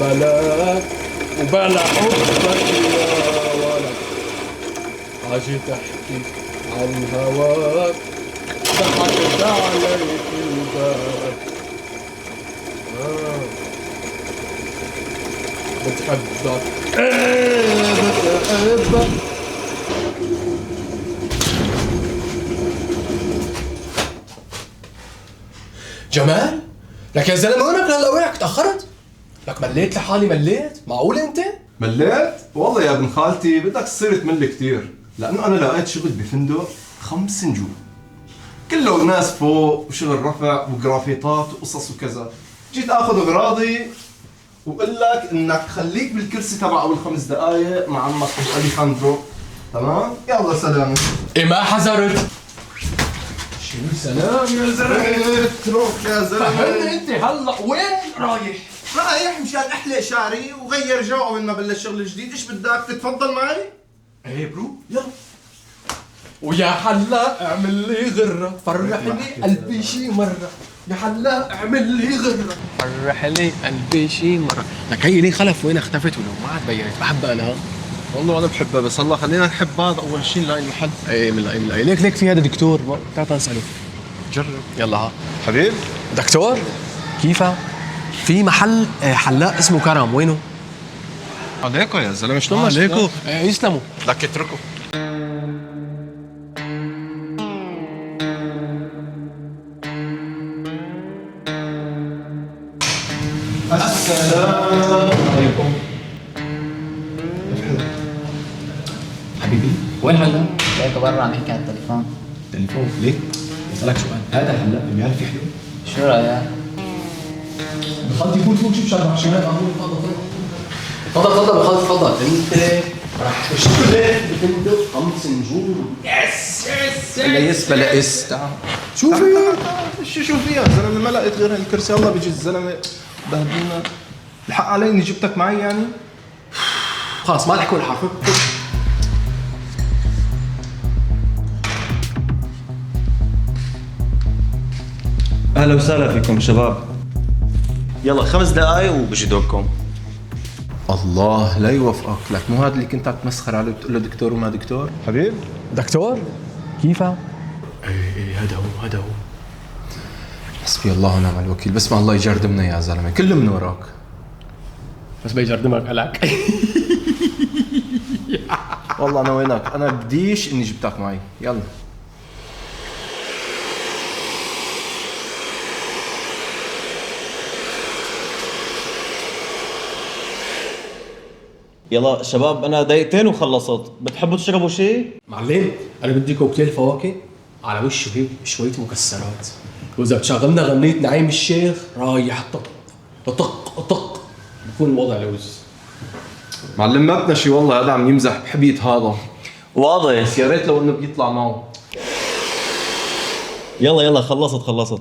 بلاك وبلا حبك يا ولد، عجي تحكي عن هواك ضحكت عليك الباب. بتحبك ايه بتحبك. جمال لك يا زلمه وينك هلا؟ وينك تاخرت؟ لك مليت لحالي مليت؟ معقول انت؟ مليت؟ والله يا ابن خالتي بدك تصير تمل كثير، لانه انا لقيت شغل بفندق 5 نجوم كله ناس فوق وشغل رفع وجرافيطات وقصص وكذا. جيت اخذ اغراضي وقل لك انك خليك بالكرسي تبع اول 5 دقائق مع عمك اليخاندرو. تمام؟ يلا سلام. ايه ما حذرت؟ شو سلام يا زلمه؟ اترك يا زلمه. فهمني انت هلا وين رايح؟ رايح مشان احلق شعري وغير جو اول ما بلش شغل جديد. ايش بدك تتفضل معي؟ ايه برو يلا. ويا حلا اعمل لي غره، فرحني قلبي شي مره. يا حلا اعمل لي غره، فرح لي قلبي شي مره. لك هي ليه خلف وين اختفت ولو ما عاد بينت؟ بحبها انا. والله انا بحبها، بس هلا خلينا نحب بعض اول شيء نلاقي محل. ايه من اللاين ليك في هذا دكتور تعال نساله. جرب يلا ها حبيب. دكتور كيفها؟ في محل حلاق اسمه كرم، وينه؟ عليكم يا زلمه شلون عليكم يسلموا. لك اتركوا. السلام عليكم. حبيبي وين حلاق؟ لقيته برا عم يحكي على التليفون. تليفون ليه؟ بسألك سؤال، هذا الحلاق اللي بيعرف يحلو؟ شو رأيك؟ بخلطي فوت شوف شرح شمال تفضل تفضل تفضل. انت راح تشتغل بفندق 5 نجوم. يس يس لا يس بلا اس. تعال شوفي شو فيها يا زلمه؟ ما لقيت غير هالكرسي. الله بيجي الزلمه بهدلنا. الحق علي اني جبتك معي يعني؟ خلاص ما تحكوا الحرف. اهلا وسهلا فيكم شباب. يلا 5 دقايق وبجي دوركم. الله لا يوفقك. لك مو هذا اللي كنت عم تمسخر عليه وتقول له دكتور وما دكتور؟ حبيب دكتور كيفها؟ ايه هذا هو. حسبي الله ونعم الوكيل. بس ما الله يجردمنا يا زلمه، كله من وراك. بس بيجردمك هلاك. والله انا وينك؟ انا بديش اني جبتك معي. يلا يلا شباب انا دقيقتين وخلصت. بتحبوا تشربوا شيء؟ معلم انا بدي كوكتيل فواكه على وشه هيك شويه مكسرات، واذا بتشغلنا غنية نعيم الشيخ رايح طق طق طق بكون الوضع لوز. معلم ما بدنا شي والله، هذا عم يمزح بحبيت هذا. واضح. بس يا ريت لو انه بيطلع معه. يلا خلصت.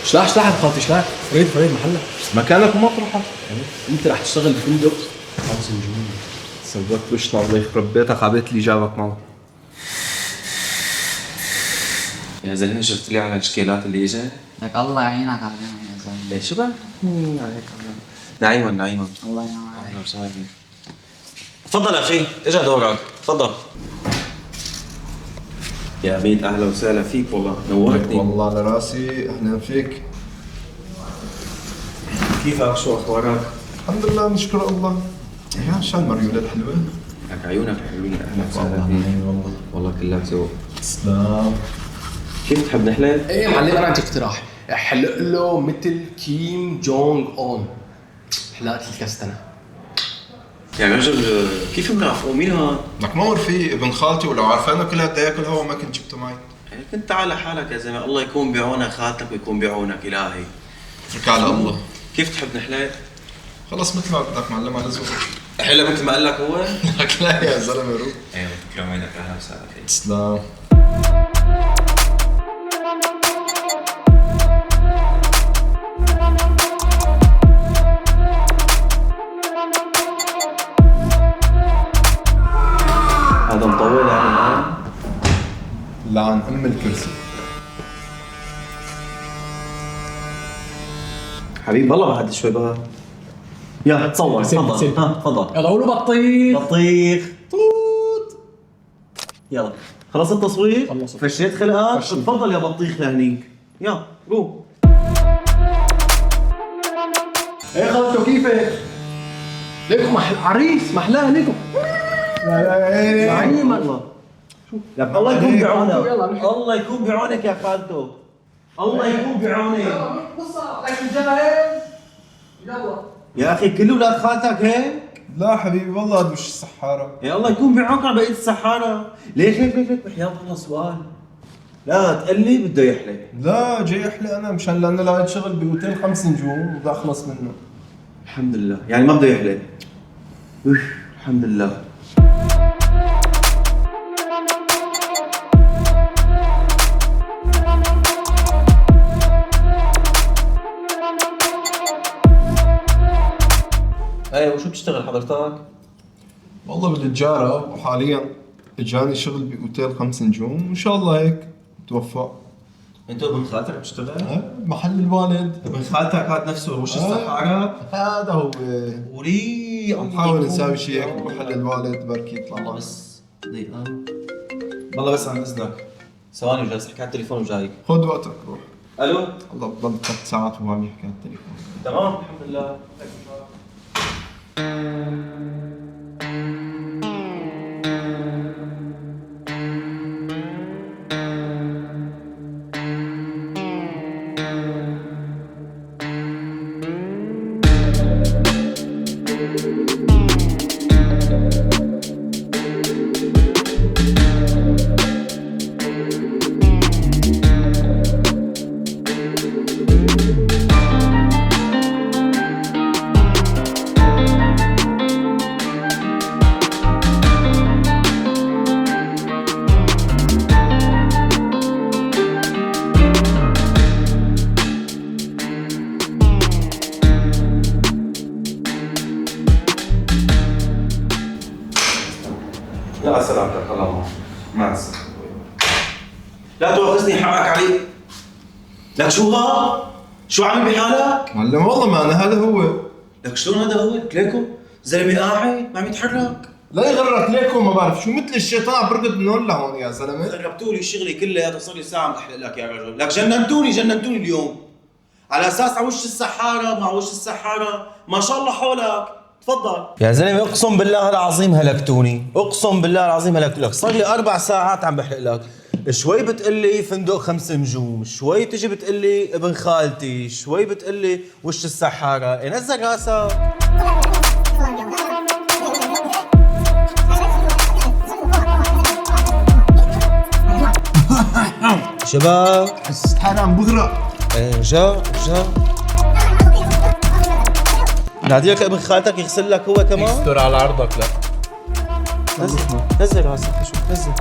شلاح خالتي شلاح. فريد محلك مكانك ومطرحك. انت رح تشتغل بفندق 5 نجوم. سويت وشنا الله يخرب بيتك على بيت اللي جابك معه. يا زلمه شفت لي على الشكيلات اللي اجت؟ لك الله يعينك عليهم يا زلمه. ليش شو بقى؟ عليك نعيما الله ينور عليك. تفضل اخي اجا دورك. تفضل يا عميد اهلا وسهلا فيك والله نورتني. والله على راسي. اهلا فيك. كيفك؟ شو اخبارك؟ الحمد لله نشكر الله. يا شو هالمريولات حلوه. لك عيونك حلوين. اهلا وسهلا فيك. والله كلها ذوق. تسلم. كيف بتحب نحلب؟ ايه معلم انا عندي اقتراح، احلق له مثل كيم جونغ اون حلاقة الكستنة. يا رجل كيف بنعرفه؟ مين هاد؟ لك ما رفيق ابن خالتي، ولو عرفانه كل هاد ياكل هوا ما كنت جبته معي. كنت على حالك يا زلمه. الله يكون بعونك خالتك ويكون بعونك الهي. اترك على الله. كيف تحب نحلب؟ خلص مثل ما بدك معلم على ذوقك. احلب مثل ما قال لك هو؟ لك لا يا زلمه روح. ايوه تكرم عينك. اهلا وسهلا فيك. تسلم. هذا مطول يعني. لعن ام الكرسي. حبيبي والله بعد شوي بقى. يلا تصور تفضل. ها تفضل. يلا قولوا بطيخ. بطيخ توت. يلا خلص التصوير؟ خلصت. فشيت خلقك؟ تفضل يا بطيخ لهنيك. يلا قوم. ايه خالته كيفك؟ ليكم عريس محلاها ليكم. زعيم الله. الله يكون بعونك. يلا. الله يكون بعونك يا خالته. الله يكون بعونك. قصة الاكل جاهز. يلا. يا اخي كل اولاد خالتك هيك؟ لا حبيبي والله هذا مش السحاره. يا الله يكون بعونك على بقيه السحاره. ليك بحياة الله سؤال. لا تقلي بده يحلى. لا جاي احلى انا مشان لانه لقيت شغل باوتيل 5 نجوم وبدي اخلص منه. الحمد لله يعني ما بده يحلى. الحمد لله. ايه وشو بتشتغل حضرتك؟ والله بالتجاره وحاليا اجاني شغل باوتيل 5 نجوم وان شاء الله هيك توفق. انت ابن خالتك بتشتغل؟ محل الوالد. ابن خالتك هذا نفسه وش السحارة؟ هذا هو. ولي نحاول نساوي شيء هيك بمحل الوالد بركي يطلع والله معنا. بس دقيقة والله بس عن اذنك ثواني وجالس احكي على التليفون وجاي. خذ وقتك روح. الو الله بضل 3 ساعات وهو عم يحكي على التليفون. تمام الحمد لله. لا سلامتك الله مع السلامة. لا تؤاخذني حقك علي. لك شو ها؟ شو عامل بحالك؟ معلم والله ما انا هذا هو. لك شلون هذا هو؟ ليكو زلمه قاعد ما عم يتحرك. لا يغرك ليكم ما بعرف شو مثل الشيطان برقد من هون لهون يا زلمه. خربتوا لي شغلي كله صار لي ساعه عم احلق لك يا رجل. لك جننتوني اليوم. على اساس على وش السحاره مع وش السحاره ما شاء الله حولك. تفضل يا زلمه اقسم بالله العظيم هلكتوني. اقسم بالله العظيم هلكتوني. صار لي 4 ساعات عم بحلق لك. شوي بتقلي فندق 5 نجوم، شوي تجي بتقلي ابن خالتي، شوي بتقلي وش السحاره. نزل راسك. شباب السحاره عم بغرق. جا نادي لك ابن خالتك يغسل لك هو كمان. استر على عرضك. لا نزل راسك شو نزل.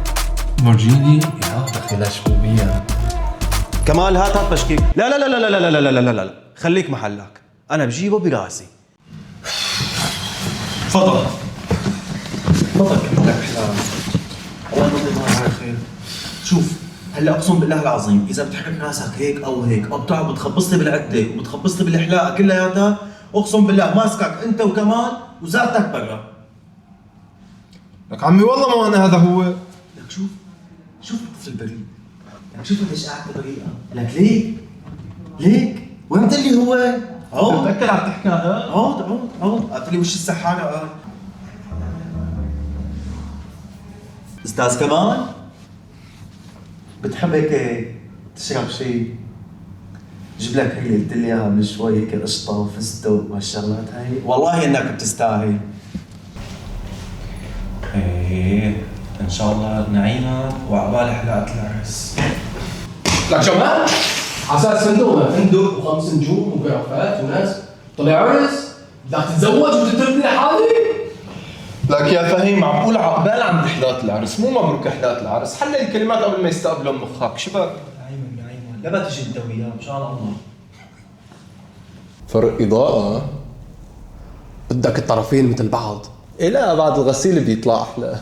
فرجيني يا اخي لا شبوبيه. كمال هات بشكيك. لا لا لا لا لا لا لا لا لا لا خليك محلك انا بجيبه براسي. تفضل كمل لك حلال. الله يمضي على خير. شوف هلا اقسم بالله العظيم اذا بتحرك راسك هيك او هيك او بتقعد بتخبص لي بالعده وبتخبص لي بالحلاقه كلياتها اقسم بالله ماسكك انت وكمان وزادتك برا. لك عمي والله ما انا هذا هو. لك شوف الطفل البريء. لك شوف قديش قاعد بريئه. لك ليك وين بتقلي هو؟ عود متأكد عم تحكي هذا؟ عود قلت لي وش السحاره. استاذ كمان بتحب هيك تشرب شيء؟ جيب لك هي قلت لي اياها من شوي هيك قشطه وفستق وهالشغلات هاي. والله انك بتستاهل. ايه ان شاء الله نعيمه وعقبال حلقه العرس. لك شباب على اساس فندق و5 نجوم وقرافات وناس طلع عرس بدك تتزوج وتتركني لحالي. لك يا فهيم عم بقول عقبال عند حلات العرس مو مبروك حلات العرس. حلل الكلمات قبل ما يستقبلوا مخك شباب. نعيمه لا تجي انت وياه ان شاء الله. فرق اضاءه بدك الطرفين مثل بعض. إيه لا بعد الغسيل بيطلع احلى.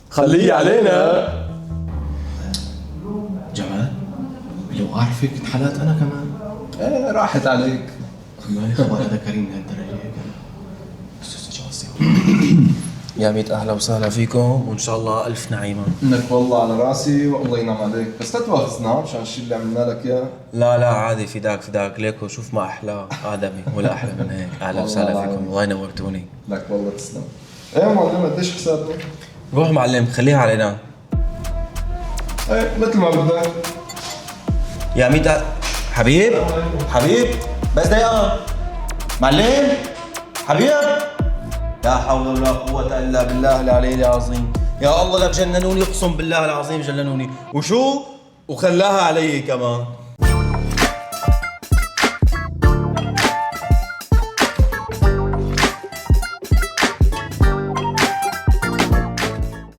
خليه علينا. جمال لو اعرفك انحلات انا كمان. ايه راحت عليك. ما لي خبر هذا كريم لهالدرجه. يا ميت اهلا وسهلا فيكم وان شاء الله الف نعيمه. انك والله على راسي والله ينعم عليك، بس لا تواخذنا مشان الشيء اللي عملنا لك اياه. لا عادي، فداك ليكو، شوف ما احلى ادمي ولا احلى من هيك. اهلا وسهلا فيكم، والله نورتوني. لك والله تسلم. ايه معلم قديش حسابنا؟ روح معلم خليها علينا. ايه مثل ما بدك. يا ميت حبيب بس دقيقة معلم حبيب. لا حول ولا قوة إلا بالله العلي العظيم. يا الله لك جننوني، اقسم بالله العظيم جننوني. وشو؟ وخلاها علي كمان.